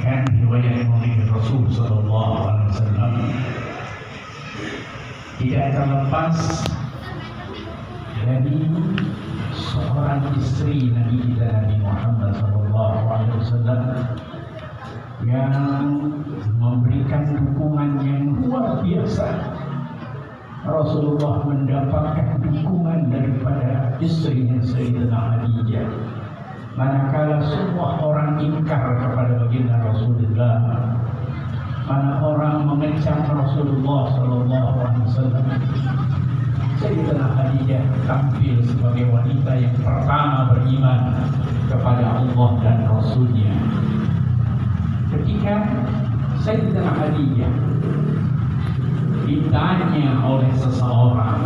meriwayatkan riwayat Nabi Rasul Sallallahu Alaihi Wasallam tidak terlepas dari seorang istri Nabi kita Nabi Muhammad Sallallahu Alaihi Wasallam yang memberikan dukungan yang luar biasa. Rasulullah mendapatkan dukungan daripada istrinya Sayyidatina Khadijah. Manakala semua orang ingkar kepada baginda Rasulullah, mana orang mengecam Rasulullah Sallallahu Alaihi Wasallam, Sayyidatina Khadijah tampil sebagai wanita yang pertama beriman kepada Allah dan Rasulnya. Ketika Sayyidatina Khadijah ditanya oleh seseorang,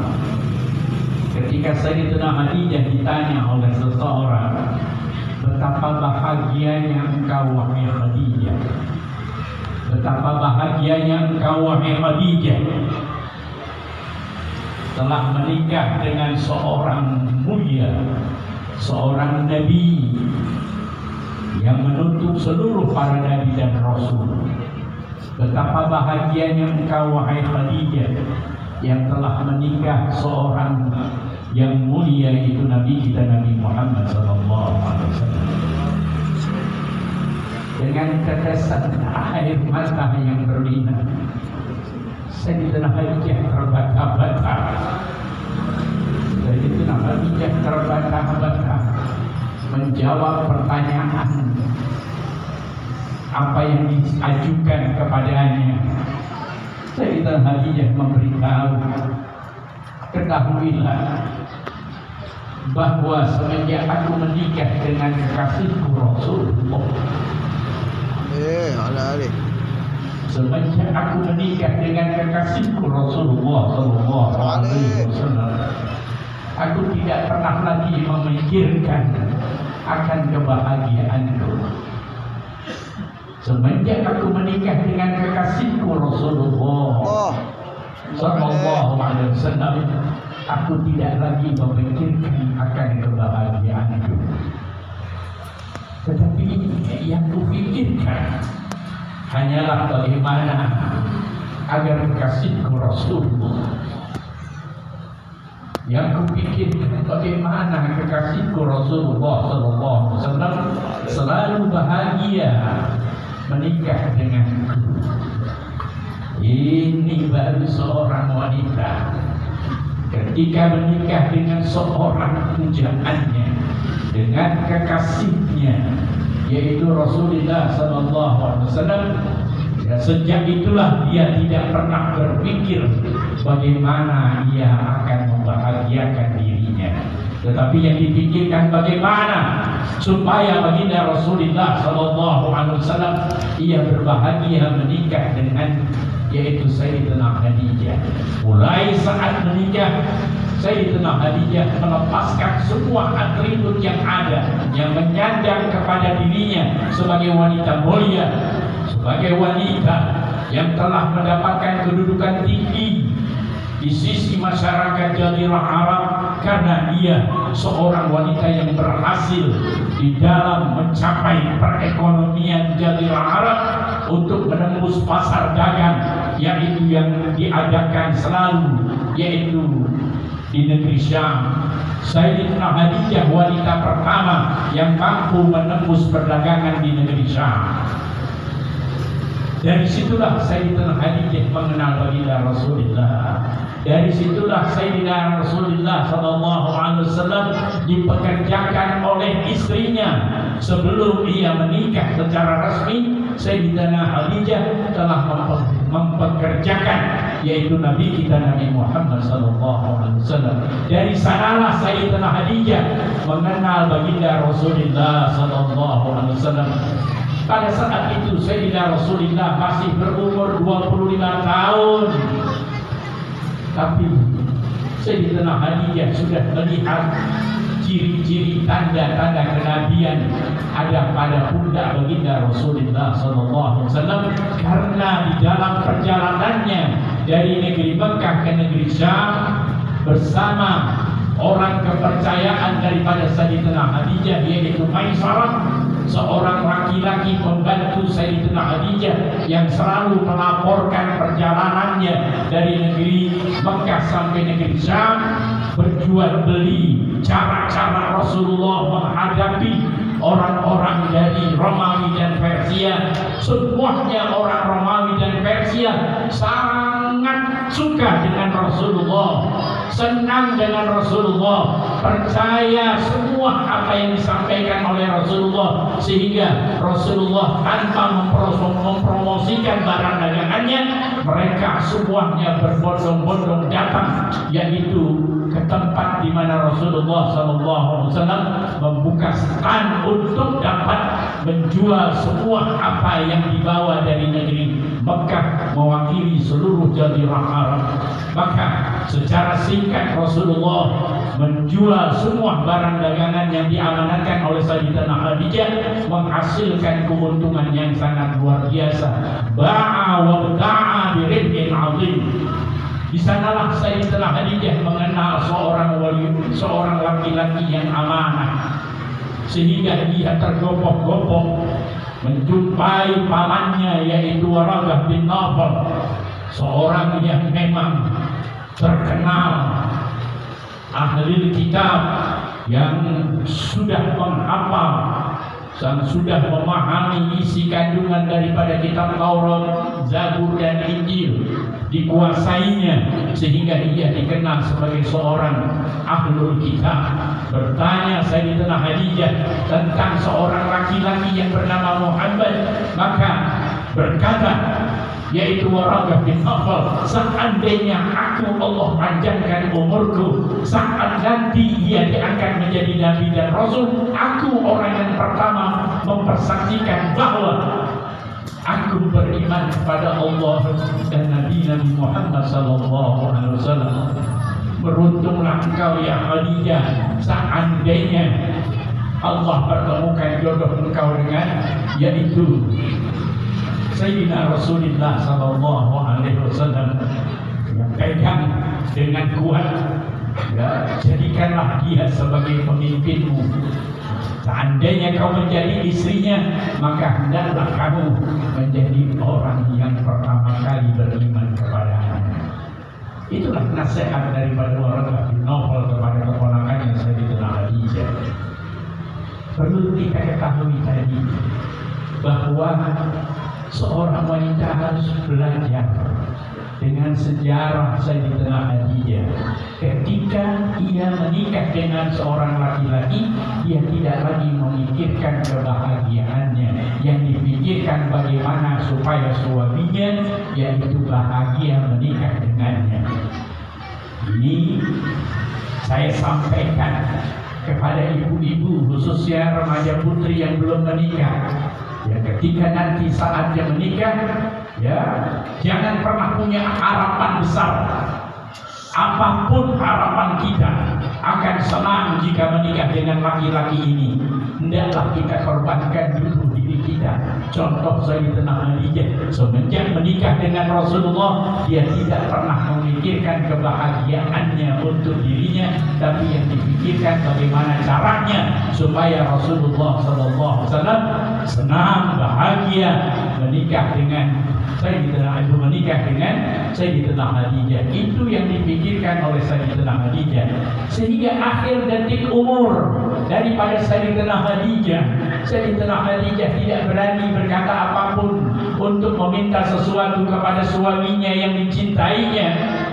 betapa bahagianya engkau wahai Khadijah, betapa bahagianya engkau wahai Khadijah telah menikah dengan seorang mulia, seorang nabi yang menuntut seluruh para nabi dan rasul. Betapa bahagianya engkau wahai Khadijah yang telah menikah seorang yang mulia, itu Nabi kita Nabi Muhammad Sallallahu Alaihi Wasallam. Dengan tetesan air mata yang berlinang, Sayyidatina Khadijah terbata-bata. Sayyidatina Khadijah terbata-bata menjawab pertanyaan apa yang diajukan kepadanya. Sayyidatina Khadijah memberitahu, ketahuilah bahwa semenjak aku menikah dengan kekasihku Rasulullah, semenjak aku menikah dengan kekasihku Rasulullah Sallallahu Alaihi Wasallam, aku tidak pernah lagi memikirkan akan kebahagiaanku. Semenjak aku menikah dengan kekasihku Rasulullah Sallallahu Alaihi Wasallam, aku tidak lagi memikirkan akan kebahagiaanku. Tetapi yang kupikirkan hanyalah bagaimana agar kekasihku Rasulullah, yang kupikirkan bagaimana kekasihku Rasulullah Sallallahu Alaihi Wasallam selalu bahagia menikah denganku. Ini baru seorang wanita ketika menikah dengan seorang pujaannya, dengan kekasihnya, yaitu Rasulullah Sallallahu Alaihi Wasallam. Ya, sejak itulah dia tidak pernah berpikir bagaimana ia akan membahagiakan dirinya, tetapi yang dipikirkan bagaimana supaya baginda Rasulullah Sallallahu Alaihi Wasallam ia berbahagia menikah dengan, yaitu Sayyidatina Khadijah. Mulai saat menikah, Sayyidatina Khadijah melepaskan semua atribut yang ada yang menyandang kepada dirinya sebagai wanita mulia, sebagai wanita yang telah mendapatkan kedudukan tinggi di sisi masyarakat Jazirah Arab, karena ia seorang wanita yang berhasil di dalam mencapai perekonomian Jazirah Arab untuk menembus pasar dagang, yaitu yang diadakan selalu, yaitu di negeri Syam. Sayyidatina Khadijah wanita pertama yang mampu menembus perdagangan di negeri Syam. Dari situlah Sayyidatina Khadijah mengenal baginda Rasulullah. Dari situlah Sayyidina Rasulullah Sallallahu Alaihi Wasallam dipekerjakan oleh istrinya. Sebelum ia menikah secara resmi, Sayyidina Khadijah telah mempekerjakan, yaitu Nabi kita Nabi Muhammad Sallallahu Alaihi Wasallam. Dari sanalah Sayyidina Khadijah mengenal baginda Rasulullah Sallallahu Alaihi Wasallam. Pada saat itu Sayyidina Rasulullah masih berumur 25 tahun. Tapi Sayyidina Khadijah sudah melihat ciri-ciri tanda-tanda kenabian ada pada pundak baginda Rasulullah Sallallahu Alaihi Wasallam, karena di dalam perjalanannya dari negeri Mekah ke negeri Syam bersama orang kepercayaan daripada Sayyidina Khadijah, yaitu Maisarah, seorang laki-laki pembantu Sayyidatina Khadijah yang selalu melaporkan perjalanannya dari negeri Mekah sampai negeri Syam, berjual beli, cara-cara Rasulullah menghadapi orang-orang dari Romawi dan Persia. Semuanya orang Romawi dan Persia sangat suka dengan Rasulullah, senang dengan Rasulullah, percaya semua apa yang disampaikan oleh Rasulullah, sehingga Rasulullah tanpa mempromosikan barang dagangannya, mereka semuanya berbondong-bondong datang, yaitu ke tempat di mana Rasulullah SAW membuka stand untuk dapat menjual semua apa yang dibawa dari negeri Mekah mewakili seluruh Jazirah Arab. Maka secara singkat Rasulullah menjual semua barang dagangan yang diamanatkan oleh Sayyidatina Khadijah, menghasilkan keuntungan yang sangat luar biasa. Ba'a wa da'a biribhin azim. Di sanalah Sayyidatina Khadijah mengenal seorang laki-laki yang amanah, sehingga dia tergopok-gopok menjumpai pamannya, yaitu Waraqah bin Nawfal, seorang yang memang terkenal ahli kitab, yang sudah menghafal dan sudah memahami isi kandungan daripada kitab Taurat, Zabur dan Injil, dikuasainya, sehingga ia dikenal sebagai seorang ahlul kitab. Bertanya Sayyidatina Khadijah tentang seorang laki-laki yang bernama Muhammad, maka berkata, yaitu Waraqah bin Nawfal, seandainya aku Allah panjangkan umurku, saat nanti ia diangkat menjadi nabi dan rasul, aku orang yang pertama mempersaksikan bahwa aku beriman kepada Allah dan Nabi Muhammad SAW. Beruntunglah engkau ya Khadijah, seandainya Allah pertemukan jodoh engkau dengan, yaitu Sayyidina Rasulullah SAW. Pegang dengan kuat, ya, jadikanlah dia sebagai pemimpinmu. Seandainya kau menjadi istrinya, maka hendaklah kamu menjadi orang yang pertama kali beriman kepadanya. Itulah nasihat daripada Waraqah bin Nawfal kepada keponakannya Sayyidatina Khadijah. Perlu kita ketahui tadi bahwa seorang wanita harus belajar dengan sejarah Sayyidatina Khadijah. Ketika ia menikah dengan seorang laki-laki, dia tidak lagi memikirkan kebahagiaannya. Yang dipikirkan bagaimana supaya suaminya, yaitu bahagia menikah dengannya. Ini saya sampaikan kepada ibu-ibu, khususnya remaja putri yang belum menikah. Ya, ketika nanti saatnya menikah, ya, jangan pernah punya harapan besar. Apapun harapan kita, akan senang jika menikah dengan laki-laki ini. Hendaklah kita korbankan dulu diri kita. Contoh Sayyidatina Khadijah, semenjak menikah dengan Rasulullah, dia tidak pernah memikirkan kebahagiaannya untuk dirinya, tapi yang dipikirkan bagaimana caranya supaya Rasulullah SAW senang, bahagia menikah dengan Sayyidatina Khadijah. Itu yang dipikirkan oleh Sayyidatina Khadijah, sehingga akhir detik umur daripada Sayyidatina Khadijah tidak berani berkata apapun untuk meminta sesuatu kepada suaminya yang dicintainya.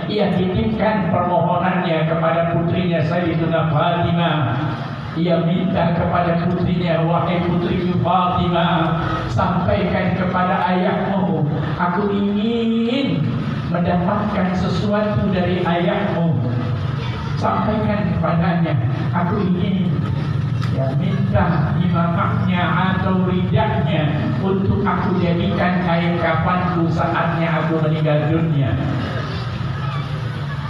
Ia titipkan permohonannya kepada putrinya Sayyidatina Fatimah. Ia minta kepada putrinya, wahai putriku Fatimah, sampaikan kepada ayahmu, aku ingin mendapatkan sesuatu dari ayahmu. Sampaikan kepadanya, aku ingin, ya, minta imamahnya atau ridahnya untuk aku jadikan kain kafanku saatnya aku meninggal dunia.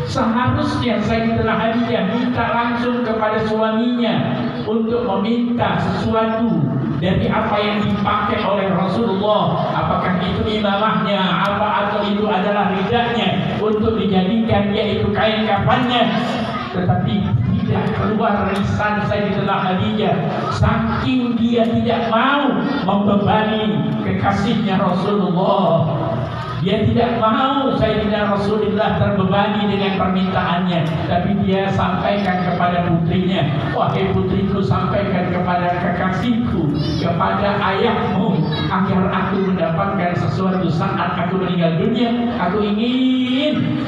Seharusnya Sayyidatina Khadijah minta langsung kepada suaminya untuk meminta sesuatu dari apa yang dipakai oleh Rasulullah. Apakah itu imamahnya, atau itu adalah ridahnya untuk dijadikan yaitu kain kafannya. Tetapi tidak keluar lisan Sayyidatina Khadijah, saking dia tidak mau membebani kekasihnya Rasulullah. Dia tidak mau Sayyidina Rasulullah terbebani dengan permintaannya, tapi dia sampaikan kepada putrinya, wahai putriku, sampaikan kepada kekasihku, kepada ayahmu, agar aku mendapatkan sesuatu saat aku meninggal dunia. Aku ingin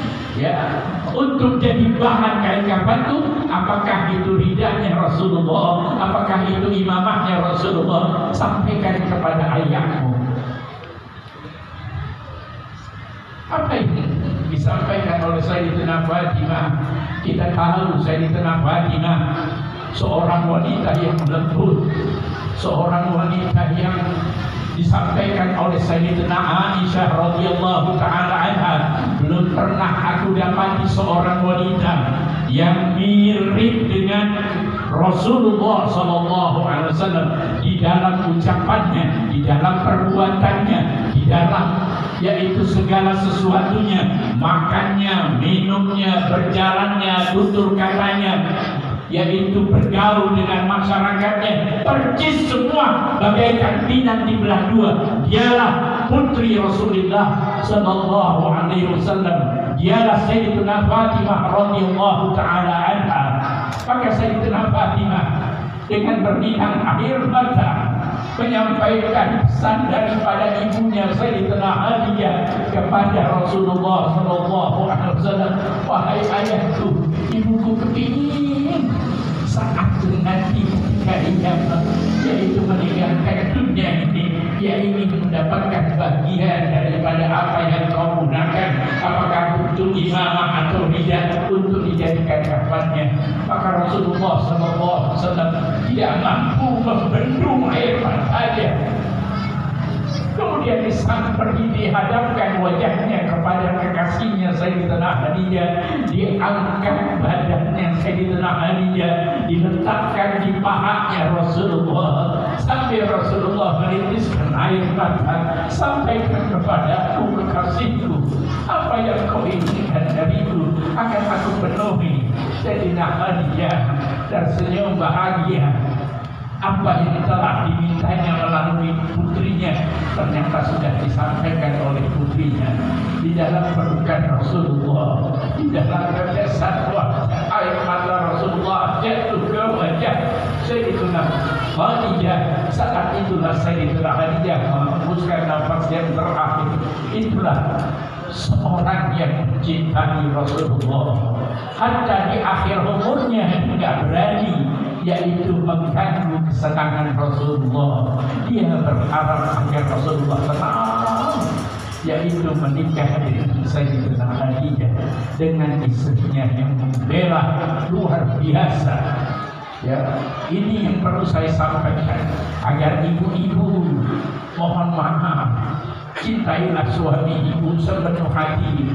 untuk jadi bahan kain kafanku. Apakah itu ridahnya Rasulullah, apakah itu imamahnya Rasulullah, sampaikan kepada ayahmu. Apa ini disampaikan oleh Sayyidatina Fatimah? Kita tahu Sayyidatina Fatimah seorang wanita yang lembut, seorang wanita yang disampaikan oleh Sayyidatina Aisyah radhiyallahu taala anha, belum pernah aku dapati seorang wanita yang mirip dengan Rasulullah sallallahu alaihi wasallam di dalam ucapannya, di dalam perbuatannya, di dalam yaitu segala sesuatunya, makannya, minumnya, berjalannya, tutur katanya, yaitu bergaul dengan masyarakatnya, percis semua bagaikan pinang di belah dua. Dialah putri Rasulullah sallallahu alaihi wasallam, dialah Sayyidatina Fatimah radhiyallahu taala anha. Maka Sayyidatina Fatimah dengan berlinang air mata menyampaikan pesan daripada ibunya Sayyidatina Khadijah kepada Rasulullah sallallahu alaihi wasallam, wahai ayahku, ibuku kepingin saat nanti ketika ia yaitu meninggalkan dunia ini, dia ingin mendapatkan bagian daripada apa yang kau gunakan, apakah untuk imamah atau tidak, untuk dijadikan kafannya. Maka Rasulullah sallallahu alaihi wasallam tidak mampu membendung air matanya. Kemudian disamperin, dihadapkan wajahnya kepada kekasihnya Sayyidatina Khadijah, diangkat badannya Sayyidatina Khadijah, diletakkan di pahanya Rasulullah, sampai Rasulullah menitiskan air mata, sampaikan kepada aku, kekasihku, apa yang kau inginkan dariku akan aku penuhi. Sayyidatina Khadijah tersenyum bahagia. Apa yang telah dimintanya melalui putrinya ternyata sudah disampaikan oleh putrinya. Di dalam pelukan Rasulullah, di dalam tetesan air mata Rasulullah jatuh ke wajah Sayyidatina Khadijah. Saat itulah Sayyidatina Khadijah menghembuskan nafas yang terakhir. Itulah seorang yang mencintai Rasulullah, hatta di akhir umurnya tidak berani yaitu mengganggu kesenangan Rasulullah. Dia berharap agar Rasulullah tenang, yaitu menikah dengan Sayyidatina Khadijah, dengan istrinya yang membela luar biasa. Ya, ini yang perlu saya sampaikan agar ibu-ibu mohon maaf, cintailah suami ibu sepenuh hati,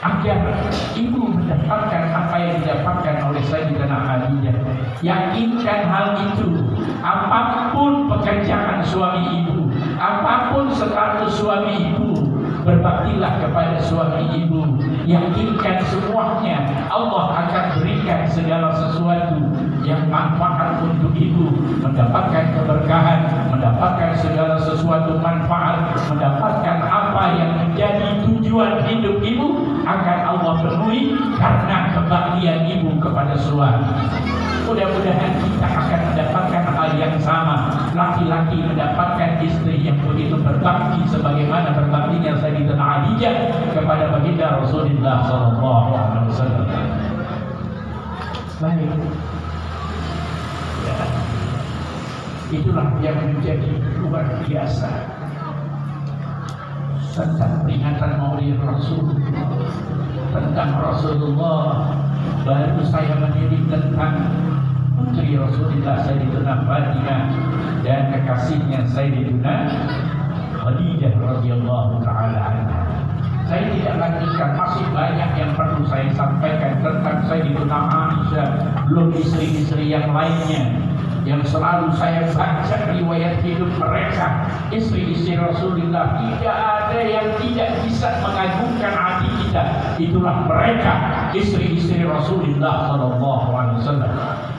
agar ibu mendapatkan apa yang didapatkan oleh Sayyidatina Khadijah. Yakinkan hal itu. Apapun pekerjaan suami ibu, apapun status suami ibu, berbaktilah kepada suami ibu. Yakinkan semuanya Allah akan berikan segala sesuatu yang manfaat untuk ibu, mendapatkan keberkahan, mendapatkan segala sesuatu manfaat, mendapatkan apa yang menjadi tujuan hidup ibu akan Allah penuhi karena kebaktian ibu kepada suami. Mudah-mudahan kita akan mendapatkan hal yang sama. Laki-laki mendapatkan istri yang begitu berbakti sebagaimana berbaktinya Sayyidatina Khadijah kepada baginda Rasulullah sallallahu alaihi wasallam. Baik. Ya. Itulah yang menjadi luar biasa tentang peringatan Maulid Rasul, tentang Rasulullah. Baru saya menilik tentang putri Rasulullah Sayyidatina Fatimah dan kekasihnya Sayyidatina Khadijah radhiyallahu taala anha. Saya tidak lanjutkan, masih banyak yang perlu saya sampaikan tentang Sayyidatina Aisyah, belum istri-istri yang lainnya. yang selalu saya baca riwayat hidup mereka, istri-istri Rasulullah, tidak ada yang tidak bisa mengagumkan hati kita. Itulah mereka, istri-istri Rasulullah SAW.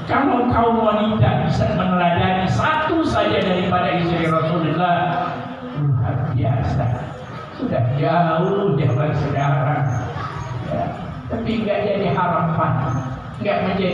Kalau kaum wanita bisa meneladani satu saja daripada istri Rasulullah, luar biasa. Sudah jauh zaman sekarang, ya. Tapi nggak jadi harapan, nggak menjadi